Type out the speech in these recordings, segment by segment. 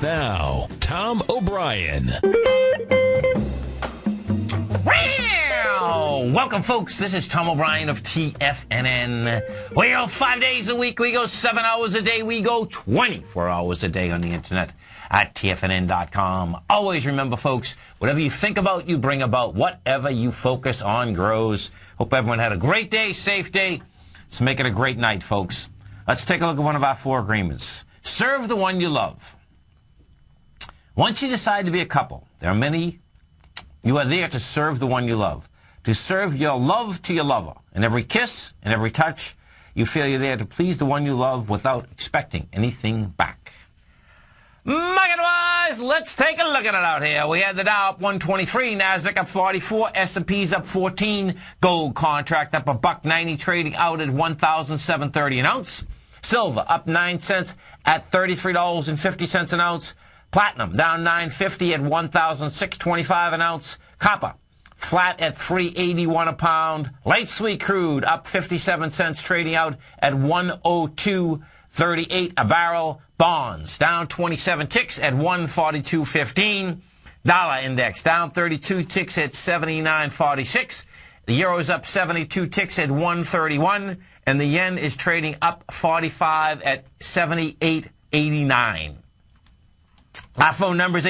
Now, Tom O'Brien. Welcome, folks. This is Tom O'Brien of TFNN. We go 5 days a week. We go 7 hours a day. We go 24 hours a day on the internet at TFNN.com. Always remember, folks, whatever you think about, you bring about. Whatever you focus on grows. Hope everyone had a great day, safe day. Let's make it a great night, folks. Let's take a look at one of our 4 agreements. Serve the one you love. Once you decide to be a couple, there are many. You are there to serve the one you love. To serve your love to your lover. In every kiss, in every touch, you feel you're there to please the one you love without expecting anything back. Market-wise, let's take a look at it out here. We had the Dow up 123, Nasdaq up 44, S&P's up 14, gold contract up $1.90, trading out at $1,730 an ounce. Silver up 9 cents at $33.50 an ounce. Platinum down $9.50 at $1,625 an ounce. Copper flat at $3.81 a pound. Light sweet crude up 57 cents, trading out at $102.38 a barrel. Bonds down 27 ticks at 142.15. Dollar index down 32 ticks at 79.46. The euro is up 72 ticks at 131, and the yen is trading up 45 at 78.89. Our phone number is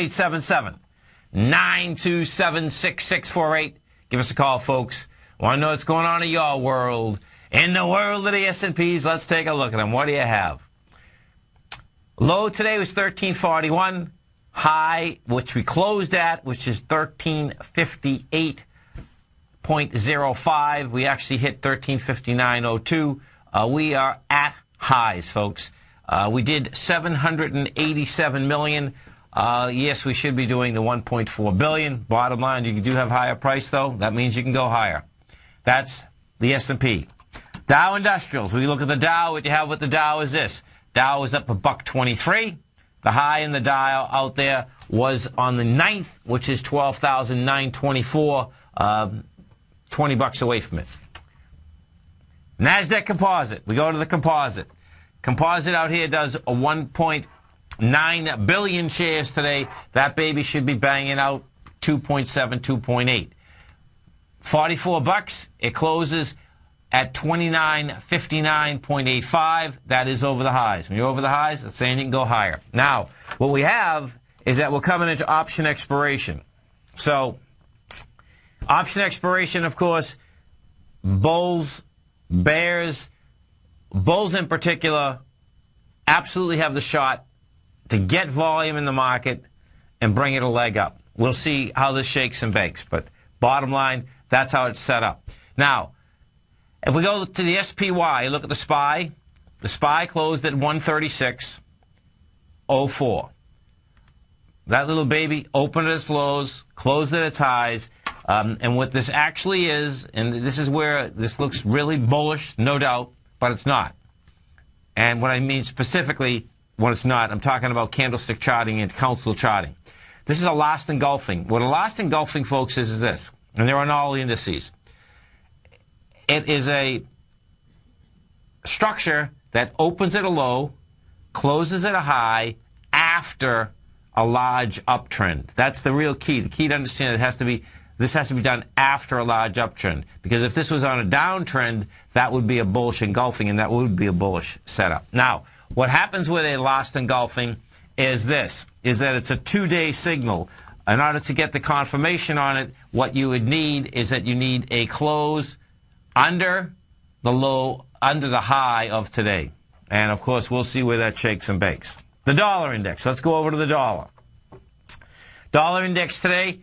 877-927-6648. Give us a call, folks. Want to know what's going on in your world? In the world of the S&Ps, let's take a look at them. What do you have? Low today was 1341. High, which we closed at, which is 1358.05. We actually hit 1359.02. We are at highs, folks. We did 787 million. Yes, we should be doing the 1.4 billion. Bottom line, you do have higher price, though. That means you can go higher. That's the S&P. Dow Industrials. We look at the Dow. What you have with the Dow is this. Dow is up $1.23. The high in the Dow out there was on the 9th, which is 12,924, 20 bucks away from it. Nasdaq Composite. We go to the Composite. Composite out here does a 1.9 billion shares today. That baby should be banging out 2.7, 2.8. 44 bucks. It closes at 2959.85. That is over the highs. When you're over the highs, that's saying you can go higher. Now, what we have is that we're coming into option expiration. So, option expiration, of course, bulls, bears, bulls in particular absolutely have the shot to get volume in the market and bring it a leg up. We'll see how this shakes and bakes, but bottom line, that's how it's set up. Now, if we go to the SPY, look at the SPY. The SPY closed at 136.04. That little baby opened at its lows, closed at its highs, and what this actually is, and this is where this looks really bullish, no doubt, but it's not. And what I mean specifically, when it's not, I'm talking about candlestick charting and council charting. This is a last engulfing. What a last engulfing, folks, is this, and they're on all the indices. It is a structure that opens at a low, closes at a high after a large uptrend. That's the real key. The key to understand it has to be, this has to be done after a large uptrend. Because if this was on a downtrend, that would be a bullish engulfing, and that would be a bullish setup. Now, what happens with a last engulfing is this, is that it's a 2-day signal. In order to get the confirmation on it, what you would need is that you need a close under the low, under the high of today. And, of course, we'll see where that shakes and bakes. The dollar index. Let's go over to the dollar. Dollar index today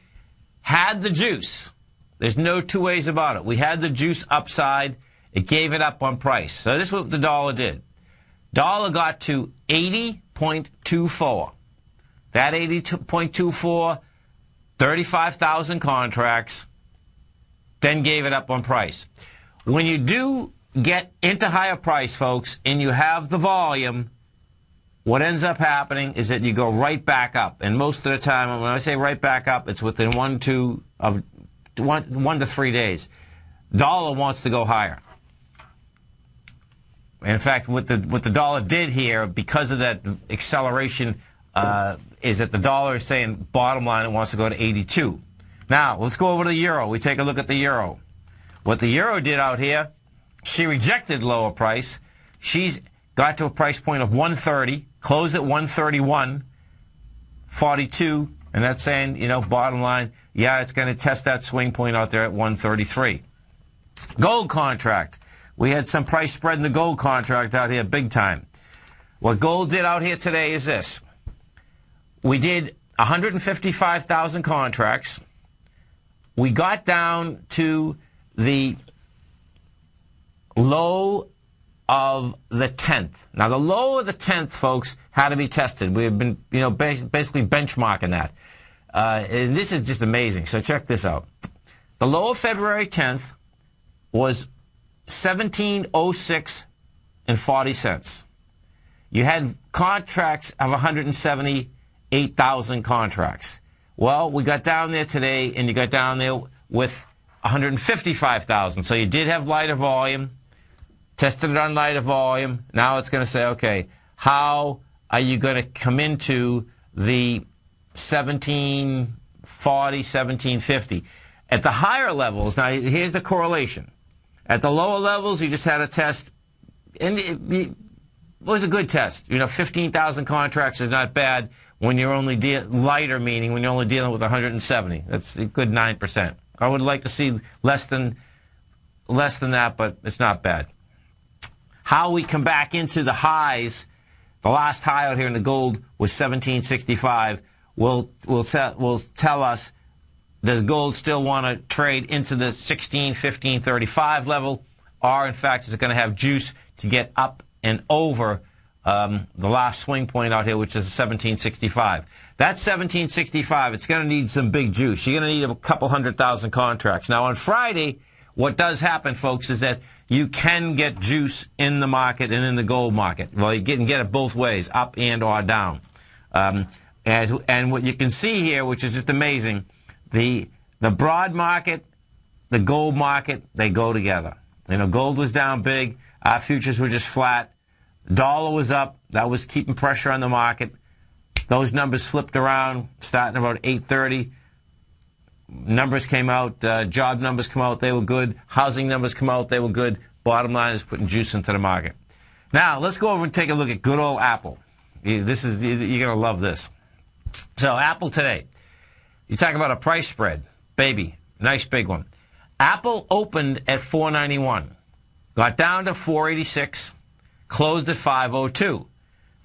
had the juice. There's no two ways about it. We had the juice upside. It gave it up on price. So this is what the dollar did. Dollar got to 80.24. That 80.24, 35,000 contracts, then gave it up on price. When you do get into higher price, folks, and you have the volume, what ends up happening is that you go right back up. And most of the time, when I say right back up, it's within 1 to 3 days. Dollar wants to go higher. In fact, what the dollar did here, because of that acceleration is that the dollar is saying bottom line it wants to go to 82. Now, let's go over to the euro. We take a look at the euro. What the euro did out here, she rejected lower price. She's got to a price point of 130, closed at 131.42, and that's saying, you know, bottom line, yeah, it's going to test that swing point out there at 133. Gold contract. We had some price spread in the gold contract out here big time. What gold did out here today is this. We did 155,000 contracts. We got down to the low of the 10th. Now, the low of the 10th, folks, had to be tested. We've been, you know, basically benchmarking that. And this is just amazing. So check this out. The low of February 10th was 1706 and 40 cents. You had contracts of 178,000 contracts. Well, we got down there today, and you got down there with 155,000. So you did have lighter volume, tested it on lighter volume. Now it's going to say, okay, how are you going to come into the 1740, 1750? At the higher levels, now here's the correlation. At the lower levels, you just had a test, and it was a good test. You know, 15,000 contracts is not bad when you're only lighter, meaning when you're only dealing with 170. That's a good 9%. I would like to see less than that, but it's not bad. How we come back into the highs, the last high out here in the gold was 1765. Will tell us, does gold still want to trade into the 16, 15, 35 level, or in fact is it going to have juice to get up and over the last swing point out here, which is 1765. That 1765, it's going to need some big juice. You're going to need a couple 100,000 contracts. Now, on Friday, what does happen, folks, is that you can get juice in the market and in the gold market. Well, you can get it both ways, up and or down. And what you can see here, which is just amazing, the broad market, the gold market, they go together. You know, gold was down big. Our futures were just flat. Dollar was up. That was keeping pressure on the market. Those numbers flipped around starting about 8:30. Numbers came out. Job numbers come out. They were good. Housing numbers come out. They were good. Bottom line is putting juice into the market. Now, let's go over and take a look at good old Apple. You're going to love this. So, Apple today. You talk about a price spread. Baby, nice big one. Apple opened at $491. Got down to $486. Closed at $502.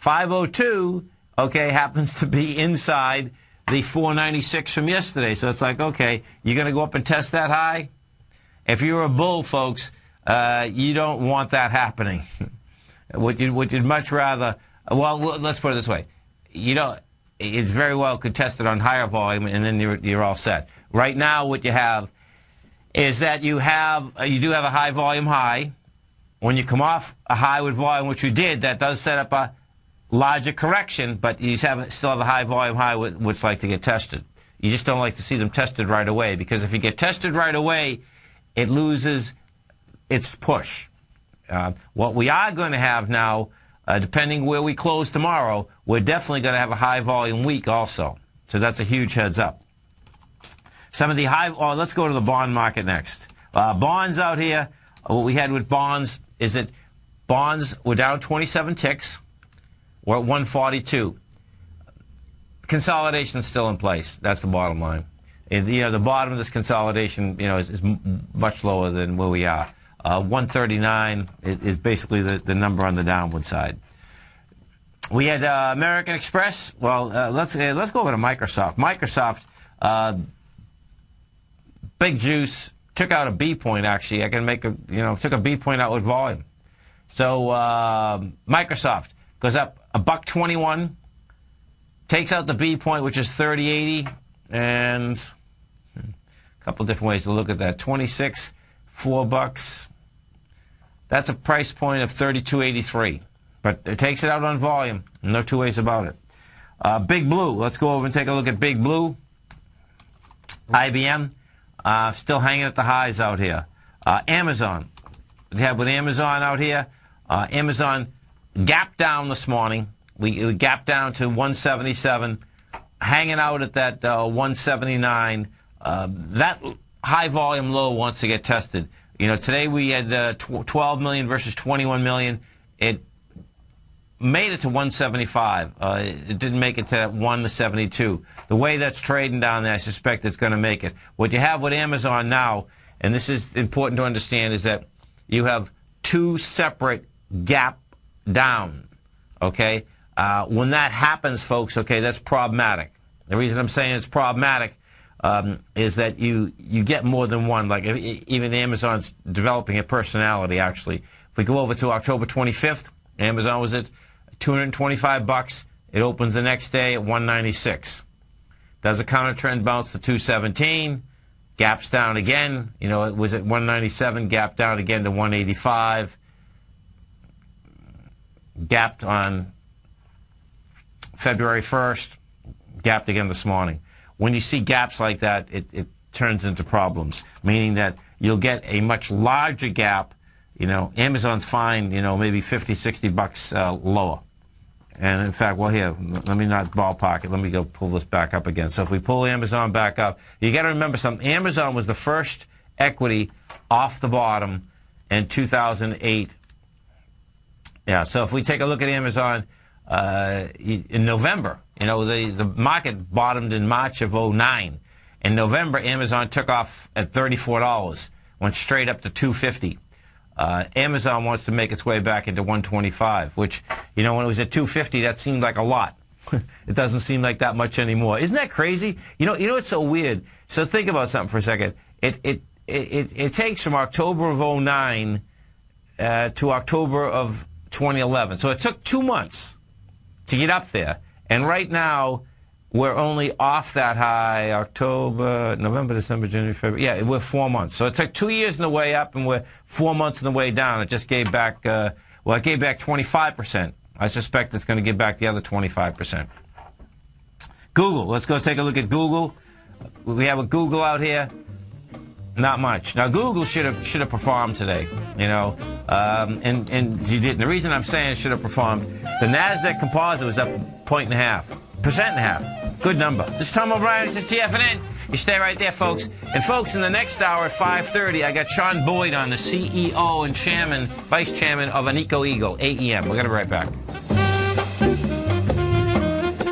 $502, okay, happens to be inside the $496 from yesterday. So it's like, okay, you're going to go up and test that high? If you're a bull, folks, you don't want that happening. What you'd much rather, well, let's put it this way. You know, it's very well contested on higher volume, and then you're all set. Right now, what you have is that you do have a high volume high. When you come off a high with volume, which you did, that does set up a larger correction, but you still have a high volume high which like to get tested. You just don't like to see them tested right away, because if you get tested right away, it loses its push. What we are going to have now, depending where we close tomorrow, we're definitely going to have a high volume week also. So that's a huge heads up. Some of the let's go to the bond market next. Bonds out here, what we had with bonds is that bonds were down 27 ticks. We're at 142. Consolidation is still in place. That's the bottom line. And, you know, the bottom of this consolidation, you know, is much lower than where we are. 139 is basically the number on the downward side. We had American Express. Well, let's go over to Microsoft. Microsoft, big juice. Took out a B point, actually. I can took a B point out with volume. So Microsoft goes up $1.21, takes out the B point, which is 30.80, and a couple different ways to look at that. 26, $4. That's a price point of 32.83, but it takes it out on volume. No two ways about it. Big Blue. Let's go over and take a look at Big Blue. IBM. Still hanging at the highs out here. Amazon. We have with Amazon out here. Amazon gapped down this morning, We gapped down to 177, hanging out at that 179. That high volume low wants to get tested. You know, today we had 12 million versus 21 million. It made it to 175. It didn't make it to 172. The way that's trading down there, I suspect it's going to make it. What you have with Amazon now, and this is important to understand, is that you have two separate gap down. Okay? When that happens, folks, okay, that's problematic. The reason I'm saying it's problematic is that you get more than one. Like even Amazon's developing a personality, actually. If we go over to October 25th, Amazon was at $225. It opens the next day at 196. Does a counter trend bounce to 217? Gaps down again. You know, it was at 197. Gap down again to 185. Gapped on February 1st. Gapped again this morning. When you see gaps like that, it turns into problems, meaning that you'll get a much larger gap. You know, Amazon's fine, you know, maybe 50, 60 bucks lower. And in fact, well, here, let me not ballpark it. Let me go pull this back up again. So if we pull Amazon back up, you got to remember something. Amazon was the first equity off the bottom in 2008. Yeah, so if we take a look at Amazon in November, you know, the market bottomed in March of 09. In November, Amazon took off at $34, went straight up to $250. Amazon wants to make its way back into 125, which, you know, when it was at 250, that seemed like a lot. It doesn't seem like that much anymore. Isn't that crazy? You know, it's so weird. So think about something for a second. It takes from October of 09 to October of 2011. So it took 2 months to get up there. And right now, we're only off that high, October, November, December, January, February. Yeah, we're 4 months. So it took 2 years in the way up, and we're 4 months in the way down. It just gave back, it gave back 25%. I suspect it's going to give back the other 25%. Google. Let's go take a look at Google. We have a Google out here. Not much. Now, Google should have performed today, you know, and you didn't. The reason I'm saying it should have performed, the Nasdaq Composite was up 1.5%. Good number. This is Tom O'Brien. This is TFNN. You stay right there, folks. And, folks, in the next hour at 5:30, I got Sean Boyd on, the CEO and chairman, vice chairman of Anico Ego, AEM. We're going to be right back.